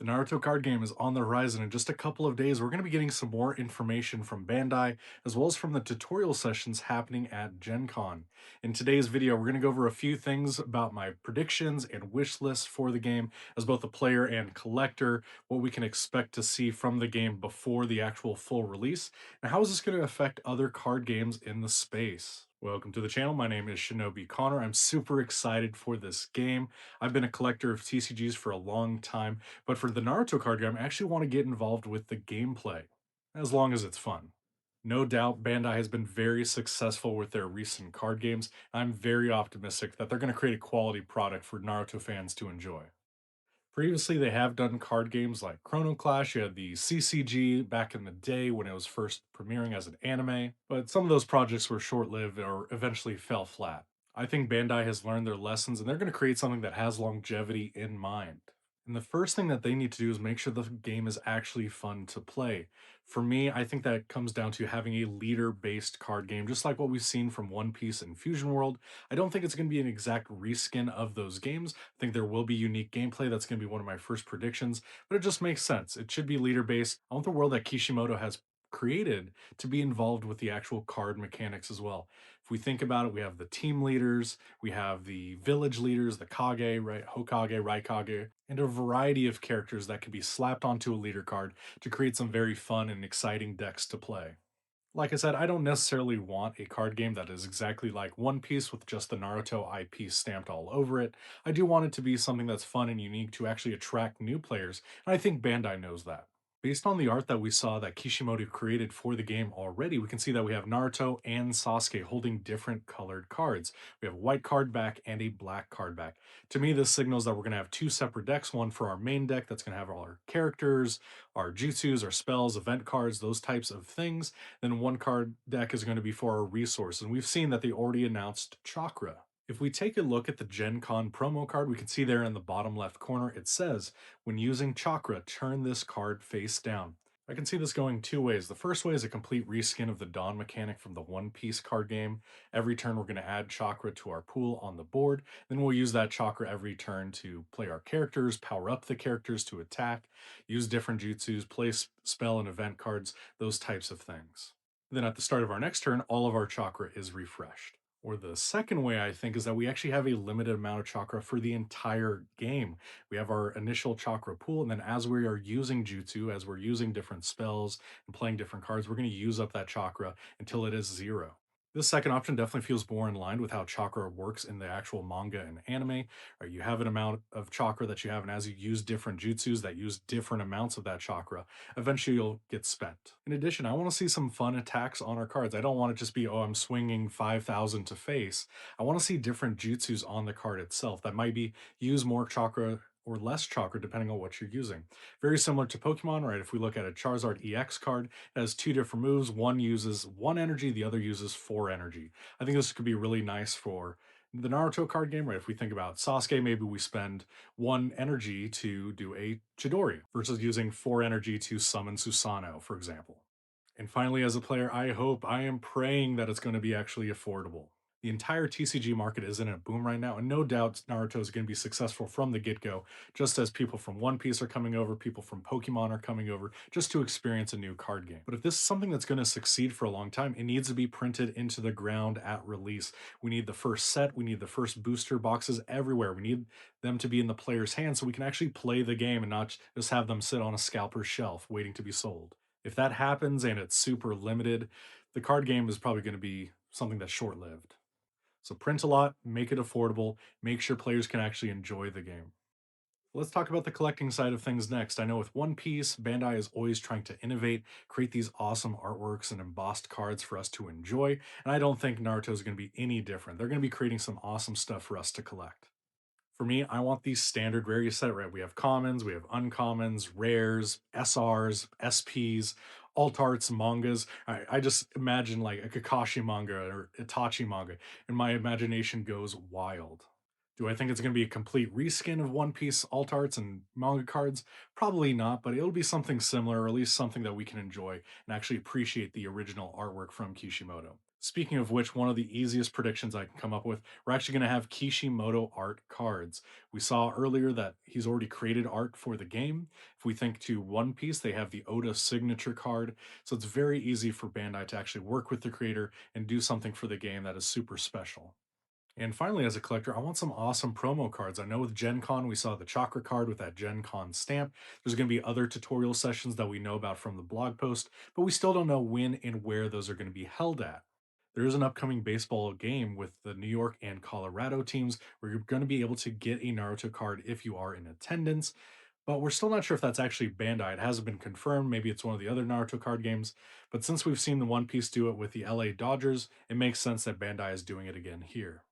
The Naruto card game is on the horizon. In just a couple of days, we're going to be getting some more information from Bandai, as well as from the tutorial sessions happening at Gen Con. In today's video, we're going to go over a few things about my predictions and wish list for the game, as both a player and collector, what we can expect to see from the game before the actual full release, and how is this going to affect other card games in the space. Welcome to the channel. My name is Shinobi Connor. I'm super excited for this game. I've been a collector of TCGs for a long time, but for the Naruto card game, I actually want to get involved with the gameplay, as long as it's fun. No doubt, Bandai has been very successful with their recent card games. I'm very optimistic that they're going to create a quality product for Naruto fans to enjoy. Previously, they have done card games like Chrono Clash. You had the CCG back in the day when it was first premiering as an anime, but some of those projects were short lived or eventually fell flat. I think Bandai has learned their lessons and they're going to create something that has longevity in mind. And the first thing that they need to do is make sure the game is actually fun to play. For me, I think that comes down to having a leader based card game, just like what we've seen from One Piece and Fusion World. I don't think it's going to be an exact reskin of those games. I think there will be unique gameplay. That's going to be one of my first predictions, but it just makes sense. It should be leader based. I want the world that Kishimoto has created to be involved with the actual card mechanics as well. If we think about it, we have the team leaders, we have the village leaders, the Kage, right, Hokage, Raikage, and a variety of characters that can be slapped onto a leader card to create some very fun and exciting decks to play. Like I said, I don't necessarily want a card game that is exactly like One Piece with just the Naruto IP stamped all over it. I do want it to be something that's fun and unique to actually attract new players, and I think Bandai knows that. Based on the art that we saw that Kishimoto created for the game already, we can see that we have Naruto and Sasuke holding different colored cards. We have a white card back and a black card back. To me, this signals that we're going to have two separate decks, one for our main deck that's going to have all our characters, our jutsus, our spells, event cards, those types of things. Then one card deck is going to be for our resource. And we've seen that they already announced Chakra. If we take a look at the Gen Con promo card, we can see there in the bottom left corner, it says, when using Chakra, turn this card face down. I can see this going two ways. The first way is a complete reskin of the Dawn mechanic from the One Piece card game. Every turn, we're going to add Chakra to our pool on the board. Then we'll use that Chakra every turn to play our characters, power up the characters to attack, use different jutsus, play spell and event cards, those types of things. Then at the start of our next turn, all of our chakra is refreshed. Or the second way I think is that we actually have a limited amount of chakra for the entire game. We have our initial chakra pool, and then as we are using jutsu, as we're using different spells and playing different cards, we're going to use up that chakra until it is zero. This second option definitely feels more in line with how chakra works in the actual manga and anime. Right? You have an amount of chakra that you have, and as you use different jutsus that use different amounts of that chakra, eventually you'll get spent. In addition, I want to see some fun attacks on our cards. I don't want it just be, oh, I'm swinging 5,000 to face. I want to see different jutsus on the card itself that might be use more chakra or less chakra depending on what you're using. Very similar to Pokemon, right? If we look at a Charizard EX card, it has two different moves. One uses one energy, the other uses four energy. I think this could be really nice for the Naruto card game, right? If we think about Sasuke, maybe we spend one energy to do a Chidori versus using four energy to summon Susanoo, for example. And finally, as a player, I am praying that it's going to be actually affordable. The entire TCG market is in a boom right now, and no doubt Naruto is going to be successful from the get go, just as people from One Piece are coming over, people from Pokemon are coming over, just to experience a new card game. But if this is something that's going to succeed for a long time, it needs to be printed into the ground at release. We need the first set, we need the first booster boxes everywhere. We need them to be in the player's hands so we can actually play the game and not just have them sit on a scalper's shelf waiting to be sold. If that happens and it's super limited, the card game is probably going to be something that's short lived. So print a lot, make it affordable, make sure players can actually enjoy the game. Let's talk about the collecting side of things next. I know with One Piece, Bandai is always trying to innovate, create these awesome artworks and embossed cards for us to enjoy, and I don't think Naruto is going to be any different. They're going to be creating some awesome stuff for us to collect. For me, I want these standard rare set, right? We have commons, we have uncommons, rares, SRs, SPs, alt arts, mangas. I just imagine like a Kakashi manga or Itachi manga, and my imagination goes wild. Do I think it's going to be a complete reskin of One Piece alt arts and manga cards? Probably not, but it'll be something similar, or at least something that we can enjoy and actually appreciate the original artwork from Kishimoto. Speaking of which, one of the easiest predictions I can come up with, we're actually going to have Kishimoto art cards. We saw earlier that he's already created art for the game. If we think to One Piece, they have the Oda signature card. So it's very easy for Bandai to actually work with the creator and do something for the game that is super special. And finally, as a collector, I want some awesome promo cards. I know with Gen Con, we saw the Chakra card with that Gen Con stamp. There's going to be other tutorial sessions that we know about from the blog post, but we still don't know when and where those are going to be held at. There is an upcoming baseball game with the New York and Colorado teams where you're going to be able to get a Naruto card if you are in attendance, but we're still not sure if that's actually Bandai. It hasn't been confirmed. Maybe it's one of the other Naruto card games, but since we've seen the One Piece do it with the LA Dodgers, it makes sense that Bandai is doing it again here.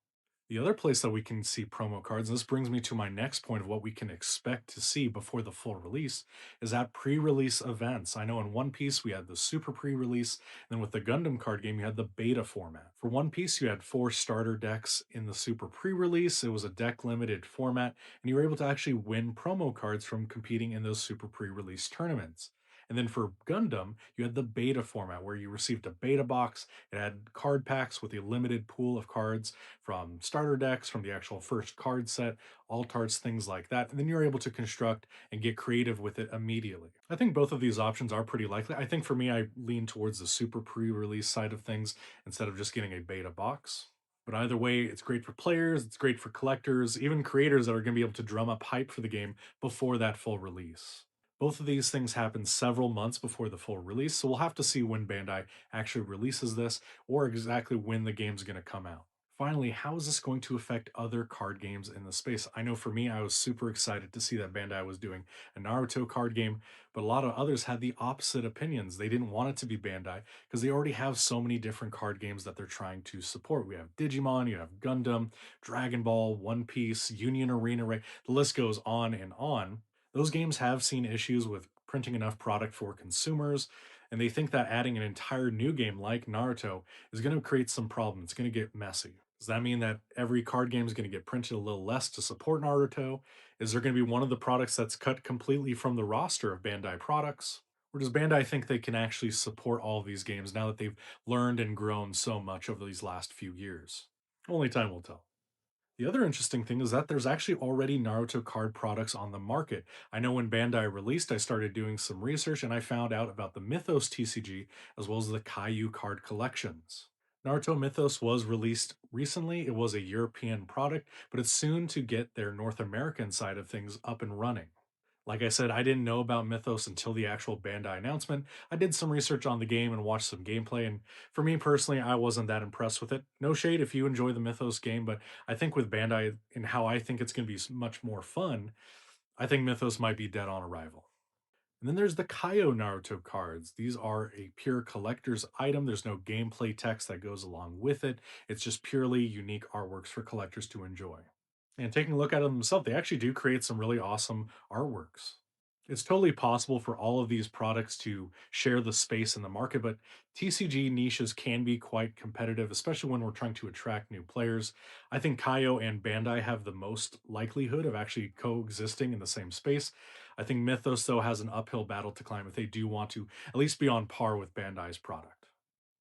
The other place that we can see promo cards, and this brings me to my next point of what we can expect to see before the full release, is at pre release events. I know in One Piece we had the super pre release, and then with the Gundam card game, you had the beta format. For One Piece, you had 4 starter decks in the super pre release. It was a deck limited format, and you were able to actually win promo cards from competing in those super pre release tournaments. And then for Gundam, you had the beta format where you received a beta box. It had card packs with a limited pool of cards from starter decks, from the actual first card set, alt arts, things like that. And then you're able to construct and get creative with it immediately. I think both of these options are pretty likely. I think for me, I lean towards the super pre release side of things instead of just getting a beta box. But either way, it's great for players, it's great for collectors, even creators that are going to be able to drum up hype for the game before that full release. Both of these things happen several months before the full release, so we'll have to see when Bandai actually releases this or exactly when the game's going to come out. Finally, how is this going to affect other card games in the space? I know for me, I was super excited to see that Bandai was doing a Naruto card game, but a lot of others had the opposite opinions. They didn't want it to be Bandai because they already have so many different card games that they're trying to support. We have Digimon, you have Gundam, Dragon Ball, One Piece, Union Arena, right? The list goes on and on. Those games have seen issues with printing enough product for consumers, and they think that adding an entire new game like Naruto is going to create some problems. It's going to get messy. Does that mean that every card game is going to get printed a little less to support Naruto? Is there going to be one of the products that's cut completely from the roster of Bandai products? Or does Bandai think they can actually support all of these games now that they've learned and grown so much over these last few years? Only time will tell. The other interesting thing is that there's actually already Naruto card products on the market. I know when Bandai released, I started doing some research and I found out about the Mythos TCG as well as the Caillou card collections. Naruto Mythos was released recently. It was a European product, but it's soon to get their North American side of things up and running. Like I said, I didn't know about Mythos until the actual Bandai announcement. I did some research on the game and watched some gameplay, and for me personally, I wasn't that impressed with it. No shade if you enjoy the Mythos game, but I think with Bandai and how I think it's going to be much more fun, I think Mythos might be dead on arrival. And then there's the Kaio Naruto cards. These are a pure collector's item. There's no gameplay text that goes along with it. It's just purely unique artworks for collectors to enjoy. And taking a look at them themselves, they actually do create some really awesome artworks. It's totally possible for all of these products to share the space in the market, but TCG niches can be quite competitive, especially when we're trying to attract new players. I think Kaio and Bandai have the most likelihood of actually coexisting in the same space. I think Mythos, though, has an uphill battle to climb if they do want to at least be on par with Bandai's product.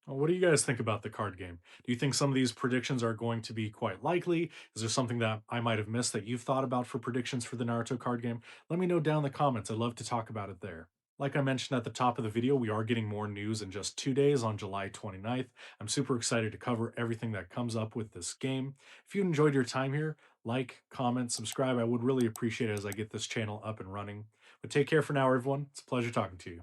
Well, what do you guys think about the card game? Do you think some of these predictions are going to be quite likely? Is there something that I might have missed that you've thought about for predictions for the Naruto card game? Let me know down in the comments. I'd love to talk about it there. Like I mentioned at the top of the video, we are getting more news in just 2 days on July 29th. I'm super excited to cover everything that comes up with this game. If you enjoyed your time here, like, comment, subscribe. I would really appreciate it as I get this channel up and running. But take care for now, everyone. It's a pleasure talking to you.